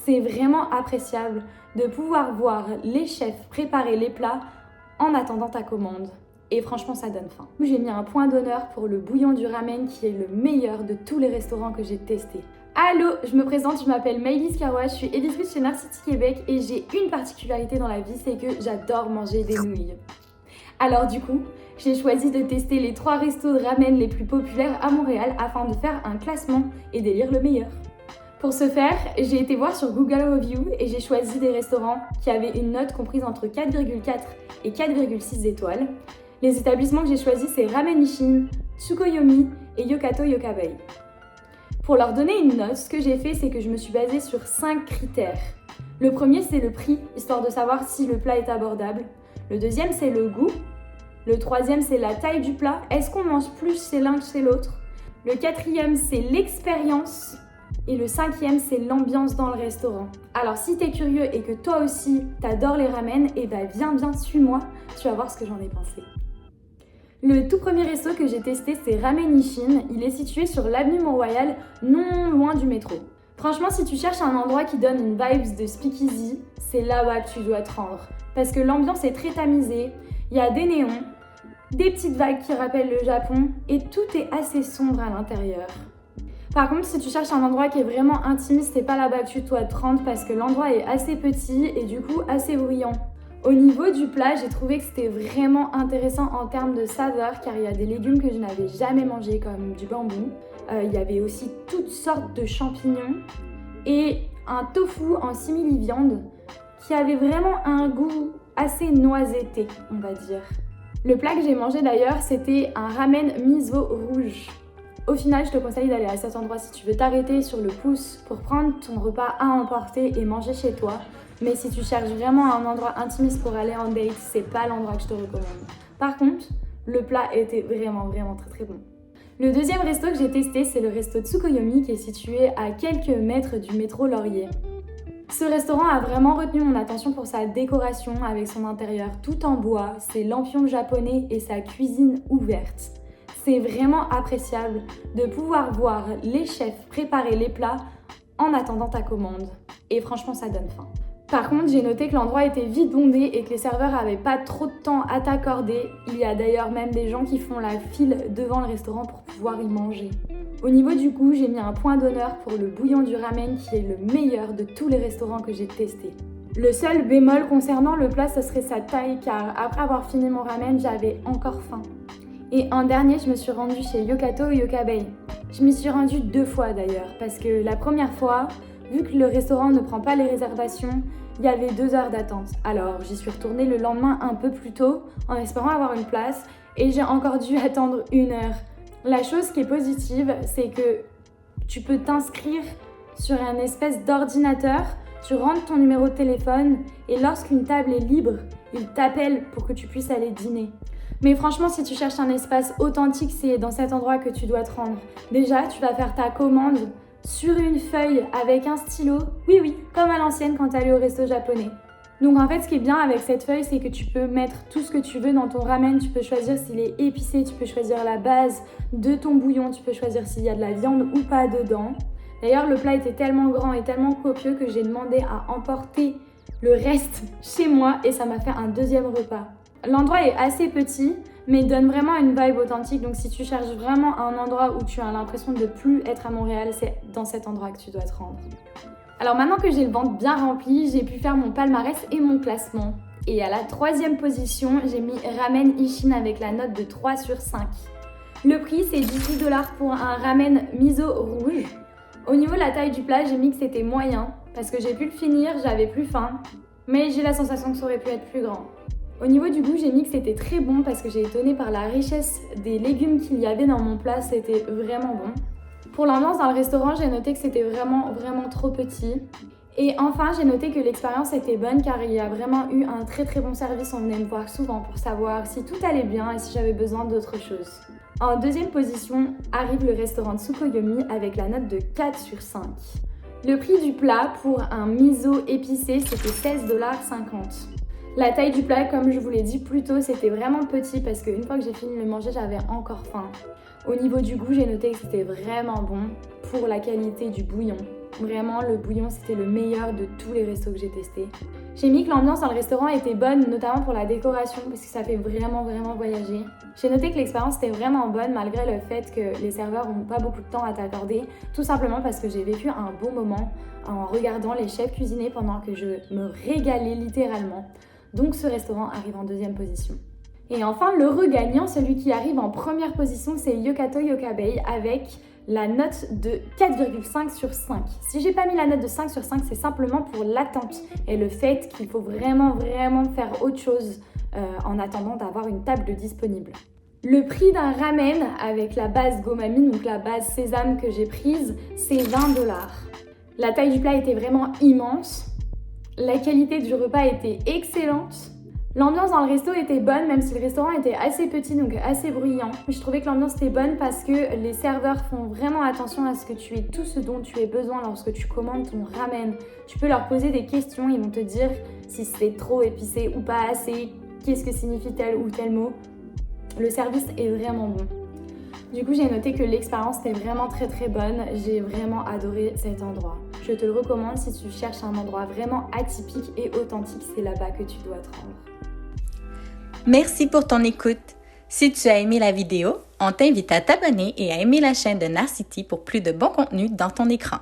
C'est vraiment appréciable de pouvoir voir les chefs préparer les plats en attendant ta commande. Et franchement, ça donne faim. J'ai mis un point d'honneur pour le bouillon du ramen qui est le meilleur de tous les restaurants que j'ai testés. Allô, je me présente, je m'appelle Maëlys Carrois, je suis éditrice chez Narcity Québec et j'ai une particularité dans la vie, c'est que j'adore manger des nouilles. Alors du coup, j'ai choisi de tester les 3 restos de ramen les plus populaires à Montréal afin de faire un classement et d'élire le meilleur. Pour ce faire, j'ai été voir sur Google Reviews et j'ai choisi des restaurants qui avaient une note comprise entre 4,4 et 4,6 étoiles. Les établissements que j'ai choisis, c'est Ramen Ishin, Tsukuyomi et Yokato Yokabai. Pour leur donner une note, ce que j'ai fait, c'est que je me suis basée sur 5 critères. Le premier, c'est le prix, histoire de savoir si le plat est abordable. Le deuxième, c'est le goût. Le troisième, c'est la taille du plat. Est-ce qu'on mange plus chez l'un que chez l'autre? Le quatrième, c'est l'expérience. Et le cinquième, c'est l'ambiance dans le restaurant. Alors si t'es curieux et que toi aussi t'adores les ramen, et bah viens, suis-moi, tu vas voir ce que j'en ai pensé. Le tout premier resto que j'ai testé, c'est Ramen Ishin. Il est situé sur l'avenue Mont-Royal, non loin du métro. Franchement, si tu cherches un endroit qui donne une vibes de speakeasy, c'est là-bas que tu dois te rendre. Parce que l'ambiance est très tamisée, il y a des néons, des petites vagues qui rappellent le Japon, et tout est assez sombre à l'intérieur. Par contre, si tu cherches un endroit qui est vraiment intimiste, c'est pas là-bas que tu dois te rendre parce que l'endroit est assez petit et du coup assez bruyant. Au niveau du plat, j'ai trouvé que c'était vraiment intéressant en termes de saveur car il y a des légumes que je n'avais jamais mangés comme du bambou. Il y avait aussi toutes sortes de champignons et un tofu en simili-viande qui avait vraiment un goût assez noisetté, on va dire. Le plat que j'ai mangé d'ailleurs, c'était un ramen miso rouge. Au final, je te conseille d'aller à cet endroit si tu veux t'arrêter sur le pouce pour prendre ton repas à emporter et manger chez toi. Mais si tu cherches vraiment un endroit intimiste pour aller en date, c'est pas l'endroit que je te recommande. Par contre, le plat était vraiment très bon. Le deuxième resto que j'ai testé, c'est le resto Tsukuyomi qui est situé à quelques mètres du métro Laurier. Ce restaurant a vraiment retenu mon attention pour sa décoration avec son intérieur tout en bois, ses lampions japonais et sa cuisine ouverte. C'est vraiment appréciable de pouvoir voir les chefs préparer les plats en attendant ta commande. Et franchement, ça donne faim. Par contre, j'ai noté que l'endroit était vite bondé et que les serveurs n'avaient pas trop de temps à t'accorder. Il y a d'ailleurs même des gens qui font la file devant le restaurant pour pouvoir y manger. Au niveau du goût, j'ai mis un point d'honneur pour le bouillon du ramen qui est le meilleur de tous les restaurants que j'ai testés. Le seul bémol concernant le plat, ce serait sa taille car après avoir fini mon ramen, j'avais encore faim. Et en dernier, je me suis rendue chez Yokato Yokabai. Je m'y suis rendue 2 fois d'ailleurs, parce que la première fois, vu que le restaurant ne prend pas les réservations, il y avait 2 heures d'attente. Alors j'y suis retournée le lendemain un peu plus tôt, en espérant avoir une place, et j'ai encore dû attendre 1 heure. La chose qui est positive, c'est que tu peux t'inscrire sur un espèce d'ordinateur, tu rentres ton numéro de téléphone, et lorsqu'une table est libre, il t'appelle pour que tu puisses aller dîner. Mais franchement, si tu cherches un espace authentique, c'est dans cet endroit que tu dois te rendre. Déjà, tu vas faire ta commande sur une feuille avec un stylo. Oui, comme à l'ancienne quand tu allais au resto japonais. Donc en fait, ce qui est bien avec cette feuille, c'est que tu peux mettre tout ce que tu veux dans ton ramen. Tu peux choisir s'il est épicé, tu peux choisir la base de ton bouillon, tu peux choisir s'il y a de la viande ou pas dedans. D'ailleurs, le plat était tellement grand et tellement copieux que j'ai demandé à emporter le reste chez moi et ça m'a fait un 2e repas. L'endroit est assez petit, mais donne vraiment une vibe authentique. Donc si tu cherches vraiment un endroit où tu as l'impression de plus être à Montréal, c'est dans cet endroit que tu dois te rendre. Alors maintenant que j'ai le ventre bien rempli, j'ai pu faire mon palmarès et mon classement. Et à la 3e position, j'ai mis Ramen Ishin avec la note de 3 sur 5. Le prix, c'est 18$ pour un ramen miso rouge. Au niveau de la taille du plat, j'ai mis que c'était moyen, parce que j'ai pu le finir, j'avais plus faim, mais j'ai la sensation que ça aurait pu être plus grand. Au niveau du goût, j'ai mis que c'était très bon parce que j'ai été étonnée par la richesse des légumes qu'il y avait dans mon plat, c'était vraiment bon. Pour l'ambiance dans le restaurant, j'ai noté que c'était vraiment trop petit. Et enfin, j'ai noté que l'expérience était bonne car il y a vraiment eu un très bon service. On venait me voir souvent pour savoir si tout allait bien et si j'avais besoin d'autre chose. En 2e position arrive le restaurant Tsukuyomi avec la note de 4 sur 5. Le prix du plat pour un miso épicé, c'était 16,50$. La taille du plat, comme je vous l'ai dit plus tôt, c'était vraiment petit parce qu'une fois que j'ai fini de le manger, j'avais encore faim. Au niveau du goût, j'ai noté que c'était vraiment bon pour la qualité du bouillon. Vraiment, le bouillon, c'était le meilleur de tous les restos que j'ai testés. J'ai mis que l'ambiance dans le restaurant était bonne, notamment pour la décoration, parce que ça fait vraiment voyager. J'ai noté que l'expérience était vraiment bonne, malgré le fait que les serveurs n'ont pas beaucoup de temps à t'accorder, tout simplement parce que j'ai vécu un bon moment en regardant les chefs cuisiner pendant que je me régalais littéralement. Donc ce restaurant arrive en deuxième position. Et enfin, l'heureux gagnant, celui qui arrive en première position, c'est Yokato Yokabei avec la note de 4,5 sur 5. Si j'ai pas mis la note de 5 sur 5, c'est simplement pour l'attente et le fait qu'il faut vraiment faire autre chose en attendant d'avoir une table disponible. Le prix d'un ramen avec la base gomami, donc la base sésame que j'ai prise, c'est 20 $. La taille du plat était vraiment immense. La qualité du repas était excellente. L'ambiance dans le resto était bonne, même si le restaurant était assez petit, donc assez bruyant. Je trouvais que l'ambiance était bonne parce que les serveurs font vraiment attention à ce que tu aies tout ce dont tu aies besoin lorsque tu commandes ton ramen. Tu peux leur poser des questions, ils vont te dire si c'est trop épicé ou pas assez, qu'est-ce que signifie tel ou tel mot. Le service est vraiment bon. Du coup, j'ai noté que l'expérience était vraiment très bonne. J'ai vraiment adoré cet endroit. Je te le recommande si tu cherches un endroit vraiment atypique et authentique, c'est là-bas que tu dois te rendre. Merci pour ton écoute. Si tu as aimé la vidéo, on t'invite à t'abonner et à aimer la chaîne de Narcity pour plus de bons contenus dans ton écran.